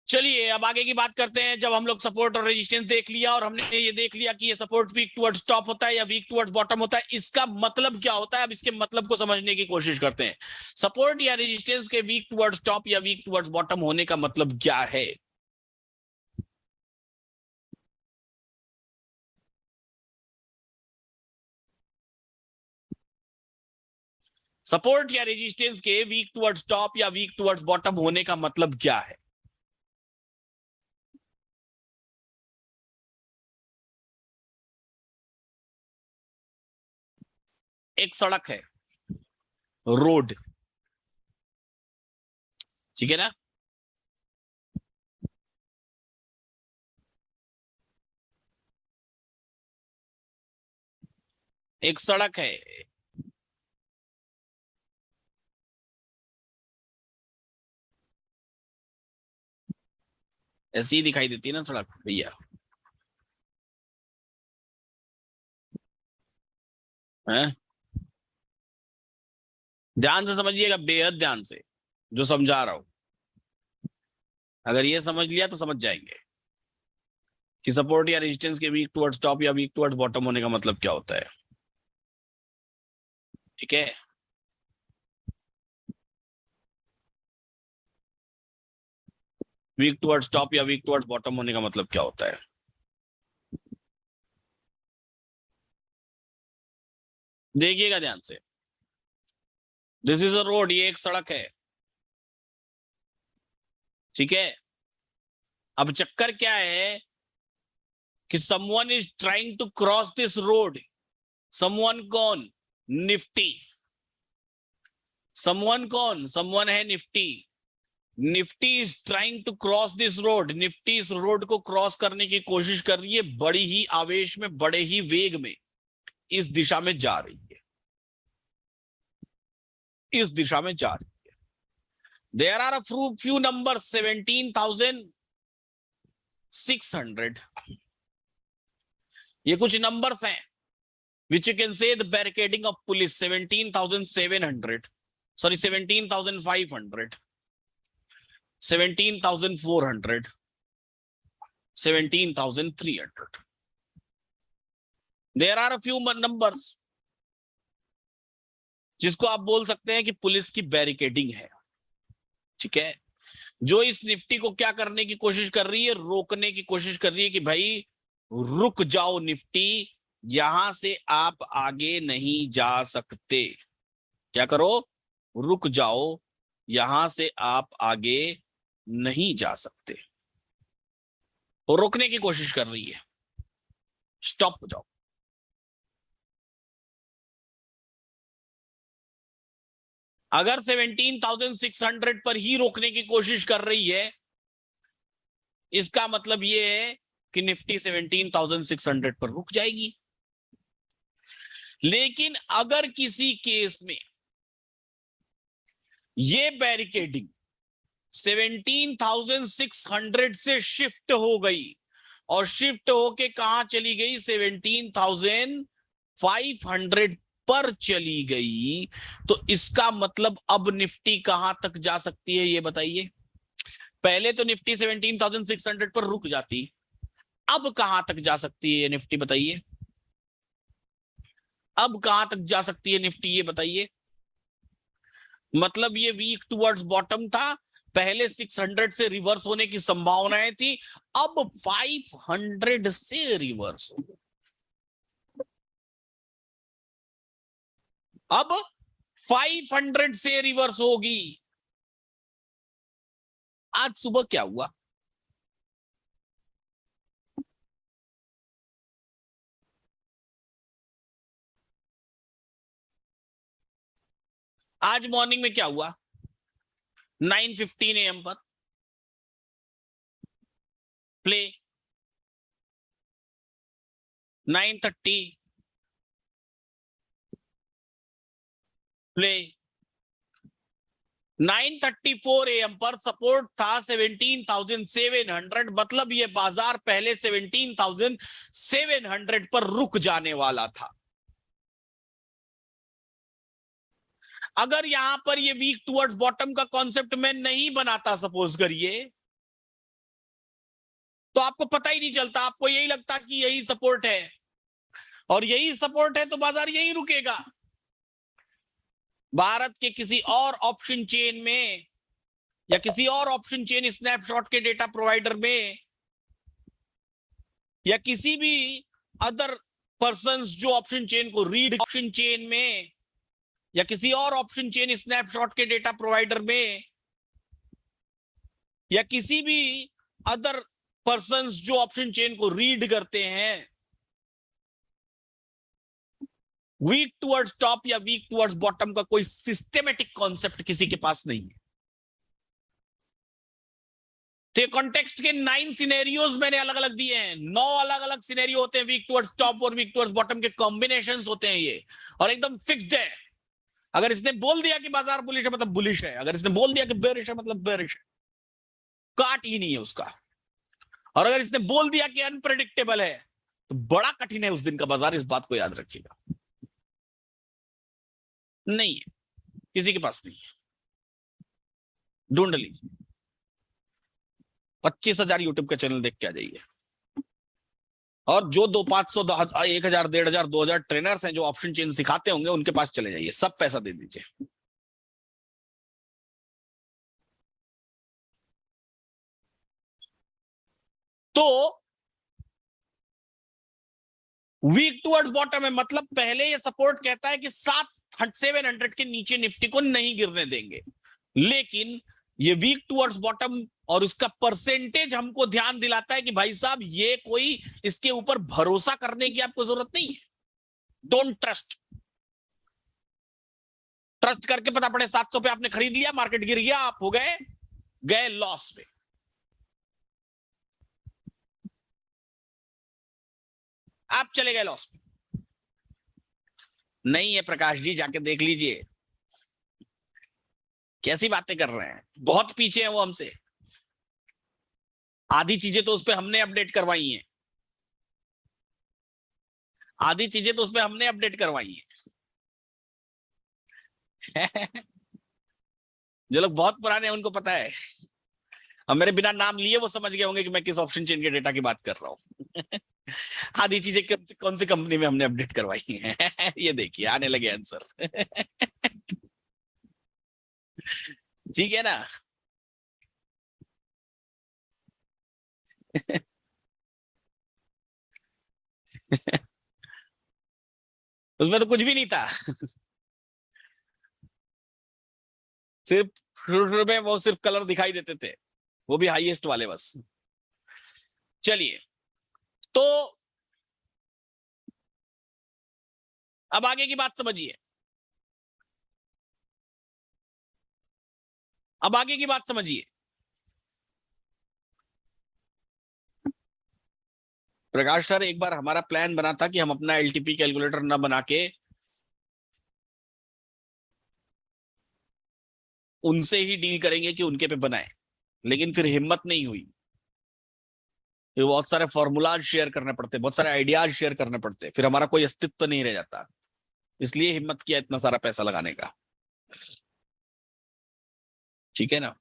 चलिए अब आगे की बात करते हैं। जब हम लोग सपोर्ट और रेजिस्टेंस देख लिया और हमने ये देख लिया कि ये सपोर्ट वीक टुवर्ड्स टॉप होता है या वीक टुवर्ड्स बॉटम होता है, इसका मतलब क्या होता है, अब इसके मतलब को समझने की कोशिश करते हैं। सपोर्ट या रेजिस्टेंस के वीक टुवर्ड्स टॉप या वीक टुवर्ड्स बॉटम होने का मतलब क्या है? सपोर्ट या रेजिस्टेंस के वीक टुवर्ड्स टॉप या वीक टुवर्ड्स बॉटम होने का मतलब क्या है? एक सड़क है, रोड, ठीक है ना। एक सड़क है, ऐसी ही दिखाई देती है ना सड़क भैया, है। ध्यान से समझिएगा, बेहद ध्यान से, जो समझा रहा हूं। अगर ये समझ लिया तो समझ जाएंगे कि सपोर्ट या रेजिस्टेंस के वीक टुवर्ड्स टॉप या वीक टुवर्ड्स बॉटम होने का मतलब क्या होता है। ठीक है। वीक टुवर्ड्स टॉप या वीक टुवर्ड्स बॉटम होने का मतलब क्या होता है? देखिएगा ध्यान से। दिस इज अ रोड, ये एक सड़क है, ठीक है। अब चक्कर क्या है कि someone is trying to cross this road. Someone कौन? निफ्टी। समवन कौन? समवन है Nifty. Nifty is trying to cross this road. Nifty इस रोड को क्रॉस करने की कोशिश कर रही है, बड़ी ही आवेश में, बड़े ही वेग में इस दिशा में जा रही है, इस दिशा में जा रही है। There are a few number 17,600। ये कुछ नंबर्स हैं which you can say the barricading of police 17,700, sorry 17,500, 17,400, 17,300. There are a few numbers जिसको आप बोल सकते हैं कि पुलिस की बैरिकेडिंग है, ठीक है। जो इस निफ्टी को क्या करने की कोशिश कर रही है? रोकने की कोशिश कर रही है कि भाई रुक जाओ निफ्टी, यहां से आप आगे नहीं जा सकते। क्या करो? रुक जाओ, यहां से आप आगे नहीं जा सकते। वो रोकने की कोशिश कर रही है, स्टॉप हो जाओ। अगर 17,600 पर ही रोकने की कोशिश कर रही है, इसका मतलब यह है कि निफ्टी 17,600 पर रुक जाएगी। लेकिन अगर किसी केस में ये बैरिकेडिंग 17,600 से शिफ्ट हो गई और शिफ्ट होके कहां चली गई? 17,500 पर चली गई, तो इसका मतलब अब निफ्टी कहां तक जा सकती है ये बताइए। पहले तो निफ्टी 17,600 पर रुक जाती, अब कहां तक जा सकती है ये निफ्टी बताइए। अब कहां तक जा सकती है निफ्टी ये बताइए। मतलब ये वीक टुवर्ड्स बॉटम था, पहले 600 से रिवर्स होने की संभावनाएं थी, अब 500 से रिवर्स हो, अब 500 से रिवर्स होगी। आज सुबह क्या हुआ? आज मॉर्निंग में क्या हुआ? 9:15 AM पर प्ले, 9:30 प्ले, 9:34 AM पर सपोर्ट था 17,700। मतलब ये बाजार पहले 17,700 पर रुक जाने वाला था। अगर यहां पर ये वीक टुवर्ड्स बॉटम का कॉन्सेप्ट मैं नहीं बनाता, सपोज करिए, तो आपको पता ही नहीं चलता, आपको यही लगता कि यही सपोर्ट है, और यही सपोर्ट है तो बाजार यही रुकेगा। भारत के किसी और ऑप्शन चेन में या किसी और ऑप्शन चेन स्नैपशॉट के डेटा प्रोवाइडर में या किसी भी अदर पर्संस जो ऑप्शन चेन को रीड, ऑप्शन चेन में या किसी और ऑप्शन चेन स्नैपशॉट के डेटा प्रोवाइडर में या किसी भी अदर पर्संस जो ऑप्शन चेन को रीड करते हैं, वीक टुवर्ड्स टॉप या वीक टुवर्ड्स बॉटम का कोई सिस्टेमेटिक कॉन्सेप्ट किसी के पास नहीं है। तो कॉन्टेक्स्ट के 9 सिनेरियोज मैंने अलग अलग दिए हैं, 9 अलग अलग सिनेरियो होते हैं, वीक टुवर्ड्स टॉप और वीक टुवर्ड्स बॉटम के कॉम्बिनेशंस होते हैं ये, और एकदम फिक्स्ड है। अगर इसने बोल दिया कि बाजार बुलिश है मतलब बुलिश है, अगर इसने बोल दिया कि बेरिश है मतलब बेरिश है, काट ही नहीं है उसका। और अगर इसने बोल दिया कि अनप्रेडिक्टेबल है तो बड़ा कठिन है उस दिन का बाजार, इस बात को याद रखिएगा। नहीं है, किसी के पास नहीं है, ढूंढ लीजिए, 25,000 यूट्यूब का चैनल देख के आ जाइए। और जो 200-500 1000 1500 2000 ट्रेनर्स हैं जो ऑप्शन चेन सिखाते होंगे, उनके पास चले जाइए, सब पैसा दे दीजिए। तो वीक टुवर्ड्स बॉटम है, मतलब पहले ये सपोर्ट कहता है कि 700 के नीचे निफ्टी को नहीं गिरने देंगे, लेकिन ये वीक टुवर्ड्स बॉटम और इसका परसेंटेज हमको ध्यान दिलाता है कि भाई साहब ये कोई इसके ऊपर भरोसा करने की आपको जरूरत नहीं है। Don't trust. ट्रस्ट करके पता पड़े 700 पे आपने खरीद लिया, मार्केट गिर गया, आप हो गए लॉस में। आप चले गए लॉस में। नहीं है प्रकाश जी, जाके देख लीजिए, कैसी बातें कर रहे हैं, बहुत पीछे हैं वो हमसे। आधी चीजें तो उस पर हमने अपडेट करवाई हैं, आधी चीजें तो उस पर हमने अपडेट करवाई हैं। जो लोग बहुत पुराने हैं उनको पता है, और मेरे बिना नाम लिए वो समझ गए होंगे कि मैं किस ऑप्शन चेन के डेटा की बात कर रहा हूं। आधी चीजें कौन सी कंपनी में हमने अपडेट करवाई हैं। ये देखिए आने लगे आंसर। ठीक है ना। उसमें तो कुछ भी नहीं था। सिर्फ शुरू में वो सिर्फ कलर दिखाई देते थे, वो भी हाईएस्ट वाले बस। चलिए, तो अब आगे की बात समझिए, अब आगे की बात समझिए। प्रकाश सर, एक बार हमारा प्लान बना था कि हम अपना एलटीपी कैलकुलेटर ना बना के उनसे ही डील करेंगे कि उनके पे बनाए, लेकिन फिर हिम्मत नहीं हुई। फिर बहुत सारे फॉर्मूलाज शेयर करने पड़ते, बहुत सारे आइडियाज शेयर करने पड़ते, फिर हमारा कोई अस्तित्व नहीं रह जाता। इसलिए हिम्मत किया इतना सारा पैसा लगाने का। ठीक है ना।